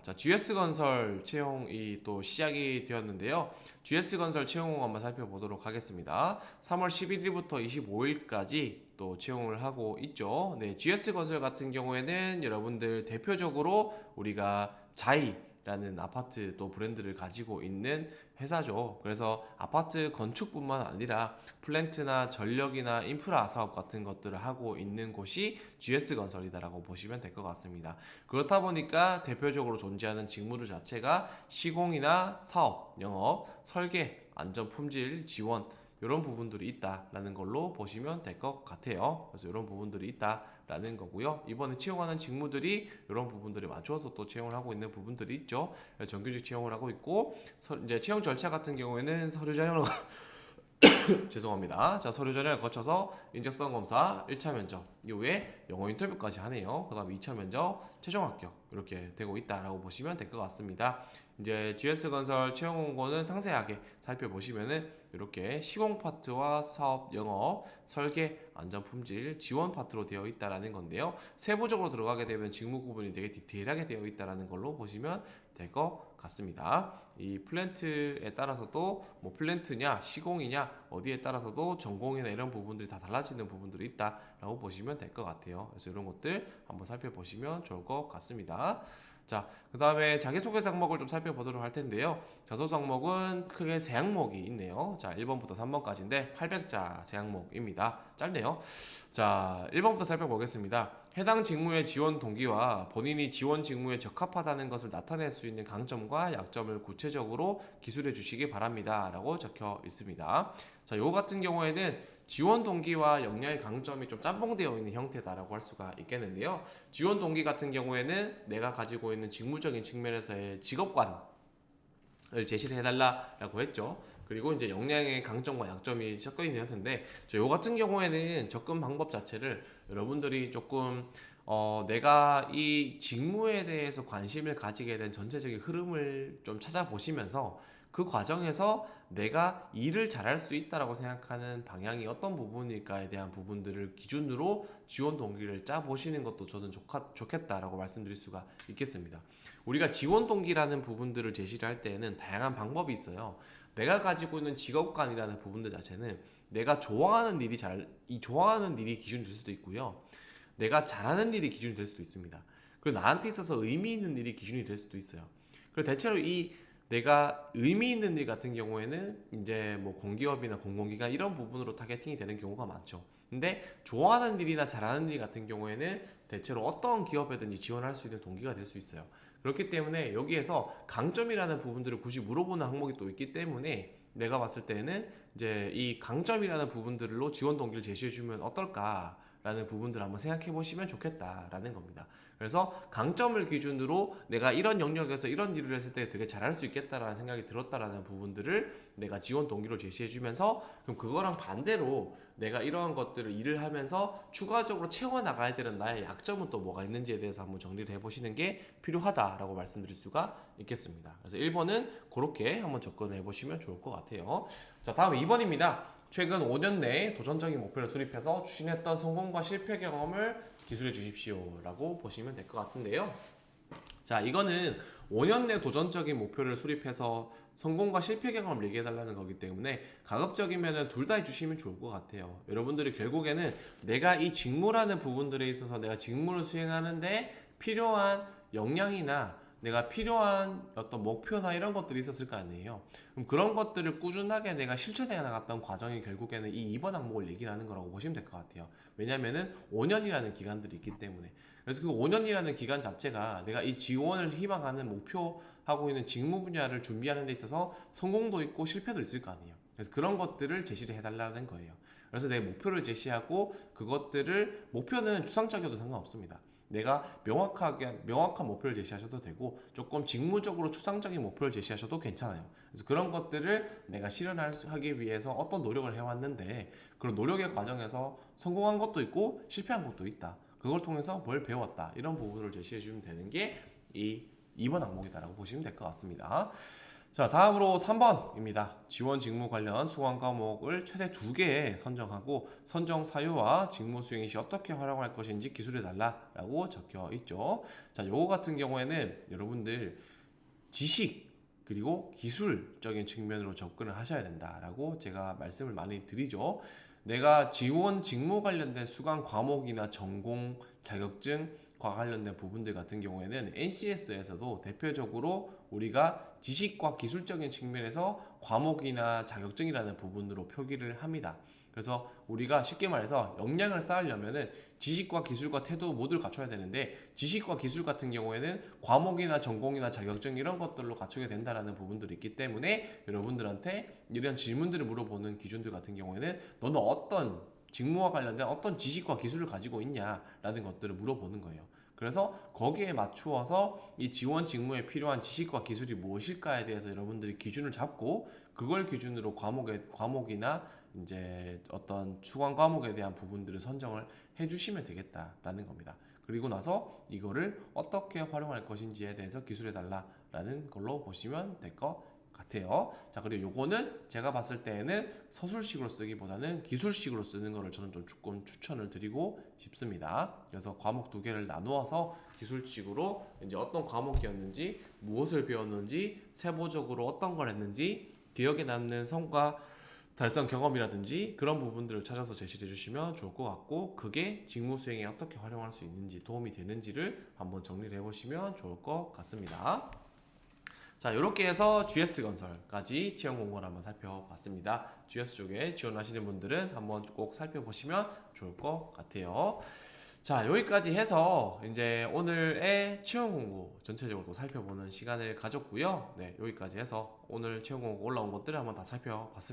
자, GS건설 채용이 또 시작이 되었는데요. GS건설 채용 한번 살펴보도록 하겠습니다. 3월 11일부터 25일까지 또 채용을 하고 있죠. 네, GS건설 같은 경우에는 여러분들 대표적으로 우리가 자이라는 아파트 또 브랜드를 가지고 있는 회사죠. 그래서 아파트 건축뿐만 아니라 플랜트나 전력이나 인프라 사업 같은 것들을 하고 있는 곳이 GS건설이다라고 보시면 될 것 같습니다. 그렇다 보니까 대표적으로 존재하는 직무들 자체가 시공이나 사업, 영업, 설계, 안전 품질, 지원 이런 부분들이 있다라는 걸로 보시면 될 것 같아요. 그래서 이런 부분들이 있다라는 거고요. 이번에 채용하는 직무들이 이런 부분들에 맞춰서 또 채용을 하고 있는 부분들이 있죠. 정규직 채용을 하고 있고 이제 채용 절차 같은 경우에는 서류 전형을 죄송합니다. 자, 서류 전형을 거쳐서 인적성 검사 1차 면접 이후에 영어 인터뷰까지 하네요. 그 다음 2차 면접 최종 합격 이렇게 되고 있다라고 보시면 될 것 같습니다. 이제 GS건설 채용 공고는 상세하게 살펴보시면은 이렇게 시공 파트와 사업 영업, 설계, 안전 품질, 지원 파트로 되어 있다라는 건데요. 세부적으로 들어가게 되면 직무 구분이 되게 디테일하게 되어 있다라는 걸로 보시면 될 것 같습니다. 이 플랜트에 따라서도 뭐 플랜트냐 시공이냐 어디에 따라서도 전공이나 이런 부분들이 다 달라지는 부분들이 있다라고 보시면 될 것 같아요. 그래서 이런 것들 한번 살펴보시면 좋을 것 같습니다. 자, 그 다음에 자기소개서 항목을 좀 살펴보도록 할 텐데요. 자소서 항목은 크게 세 항목이 있네요. 자, 1번부터 3번까지인데 800자 세 항목입니다. 짧네요. 자, 1번부터 살펴보겠습니다. 해당 직무의 지원 동기와 본인이 지원 직무에 적합하다는 것을 나타낼 수 있는 강점과 약점을 구체적으로 기술해 주시기 바랍니다. 라고 적혀 있습니다. 자, 요 같은 경우에는 지원 동기와 역량의 강점이 좀 짬뽕되어 있는 형태다라고 할 수가 있겠는데요. 지원 동기 같은 경우에는 내가 가지고 있는 직무적인 측면에서의 직업관을 제시를 해달라라고 했죠. 그리고 이제 역량의 강점과 약점이 섞여 있는 형태인데, 요 같은 경우에는 접근 방법 자체를 여러분들이 조금 내가 이 직무에 대해서 관심을 가지게 된 전체적인 흐름을 좀 찾아보시면서 그 과정에서 내가 일을 잘할 수 있다라고 생각하는 방향이 어떤 부분일까에 대한 부분들을 기준으로 지원 동기를 짜 보시는 것도 저는 좋겠다라고 말씀드릴 수가 있겠습니다. 우리가 지원 동기라는 부분들을 제시를 할 때에는 다양한 방법이 있어요. 내가 가지고 있는 직업관이라는 부분들 자체는 내가 좋아하는 일이 기준이 될 수도 있고요. 내가 잘하는 일이 기준이 될 수도 있습니다. 그리고 나한테 있어서 의미 있는 일이 기준이 될 수도 있어요. 그리고 대체로 이 내가 의미 있는 일 같은 경우에는 이제 뭐 공기업이나 공공기관 이런 부분으로 타겟팅이 되는 경우가 많죠. 근데 좋아하는 일이나 잘하는 일 같은 경우에는 대체로 어떤 기업에든지 지원할 수 있는 동기가 될 수 있어요. 그렇기 때문에 여기에서 강점이라는 부분들을 굳이 물어보는 항목이 또 있기 때문에 내가 봤을 때는 이제 이 강점이라는 부분들로 지원 동기를 제시해 주면 어떨까라는 부분들을 한번 생각해 보시면 좋겠다라는 겁니다. 그래서 강점을 기준으로 내가 이런 영역에서 이런 일을 했을 때 되게 잘할 수 있겠다라는 생각이 들었다라는 부분들을 내가 지원 동기로 제시해 주면서, 그럼 그거랑 반대로 내가 이러한 것들을 일을 하면서 추가적으로 채워나가야 되는 나의 약점은 또 뭐가 있는지에 대해서 한번 정리를 해보시는 게 필요하다라고 말씀드릴 수가 있겠습니다. 그래서 1번은 그렇게 한번 접근을 해보시면 좋을 것 같아요. 자, 다음 2번입니다. 최근 5년 내에 도전적인 목표를 수립해서 추진했던 성공과 실패 경험을 기술해 주십시오 라고 보시면 될 것 같은데요. 자, 이거는 5년 내 도전적인 목표를 수립해서 성공과 실패 경험을 얘기해 달라는 거기 때문에 가급적이면 둘 다 해주시면 좋을 것 같아요. 여러분들이 결국에는 내가 이 직무라는 부분들에 있어서 내가 직무를 수행하는데 필요한 역량이나 내가 필요한 어떤 목표나 이런 것들이 있었을 거 아니에요. 그럼 그런 것들을 꾸준하게 내가 실천해 나갔던 과정이 결국에는 이 2번 항목을 얘기를 하는 거라고 보시면 될 것 같아요. 왜냐면은 5년이라는 기간들이 있기 때문에. 그래서 그 5년이라는 기간 자체가 내가 이 지원을 희망하는 목표하고 있는 직무 분야를 준비하는 데 있어서 성공도 있고 실패도 있을 거 아니에요. 그래서 그런 것들을 제시를 해달라는 거예요. 그래서 내 목표를 제시하고 그것들을, 목표는 추상적이어도 상관없습니다. 내가 명확한 목표를 제시하셔도 되고 조금 직무적으로 추상적인 목표를 제시하셔도 괜찮아요. 그래서 그런 것들을 내가 실현하기 위해서 어떤 노력을 해왔는데 그런 노력의 과정에서 성공한 것도 있고 실패한 것도 있다. 그걸 통해서 뭘 배웠다. 이런 부분을 제시해 주면 되는 게 이 2번 항목이다라고 보시면 될 것 같습니다. 자, 다음으로 3번입니다. 지원 직무 관련 수강 과목을 최대 2개 선정하고 선정 사유와 직무 수행 시 어떻게 활용할 것인지 기술해 달라라고 적혀 있죠. 자, 요거 같은 경우에는 여러분들 지식 그리고 기술적인 측면으로 접근을 하셔야 된다라고 제가 말씀을 많이 드리죠. 내가 지원 직무 관련된 수강 과목이나 전공, 자격증과 관련된 부분들 같은 경우에는 NCS에서도 대표적으로 우리가 지식과 기술적인 측면에서 과목이나 자격증이라는 부분으로 표기를 합니다. 그래서 우리가 쉽게 말해서 역량을 쌓으려면은 지식과 기술과 태도 모두를 갖춰야 되는데, 지식과 기술 같은 경우에는 과목이나 전공이나 자격증 이런 것들로 갖추게 된다라는 부분들이 있기 때문에 여러분들한테 이런 질문들을 물어보는 기준들 같은 경우에는 너는 어떤 직무와 관련된 어떤 지식과 기술을 가지고 있냐라는 것들을 물어보는 거예요. 그래서 거기에 맞추어서 이 지원 직무에 필요한 지식과 기술이 무엇일까에 대해서 여러분들이 기준을 잡고 그걸 기준으로 과목이나 이제 어떤 추강 과목에 대한 부분들을 선정을 해주시면 되겠다라는 겁니다. 그리고 나서 이거를 어떻게 활용할 것인지에 대해서 기술해 달라라는 걸로 보시면 될 것 같아요. 자, 그리고 요거는 제가 봤을 때에는 서술식으로 쓰기보다는 기술식으로 쓰는 거를 저는 좀 조금 추천을 드리고 싶습니다. 그래서 과목 2개를 나누어서 기술식으로 이제 어떤 과목이었는지, 무엇을 배웠는지, 세부적으로 어떤 걸 했는지, 기억에 남는 성과 달성 경험이라든지 그런 부분들을 찾아서 제시해 주시면 좋을 것 같고, 그게 직무 수행에 어떻게 활용할 수 있는지, 도움이 되는지를 한번 정리를 해보시면 좋을 것 같습니다. 자, 이렇게 해서 GS건설까지 채용 공고를 한번 살펴봤습니다. GS 쪽에 지원하시는 분들은 한번 꼭 살펴보시면 좋을 것 같아요. 자, 여기까지 해서 이제 오늘의 채용 공고 전체적으로 살펴보는 시간을 가졌고요. 네, 여기까지 해서 오늘 채용 공고 올라온 것들을 한번 다 살펴봤습니다.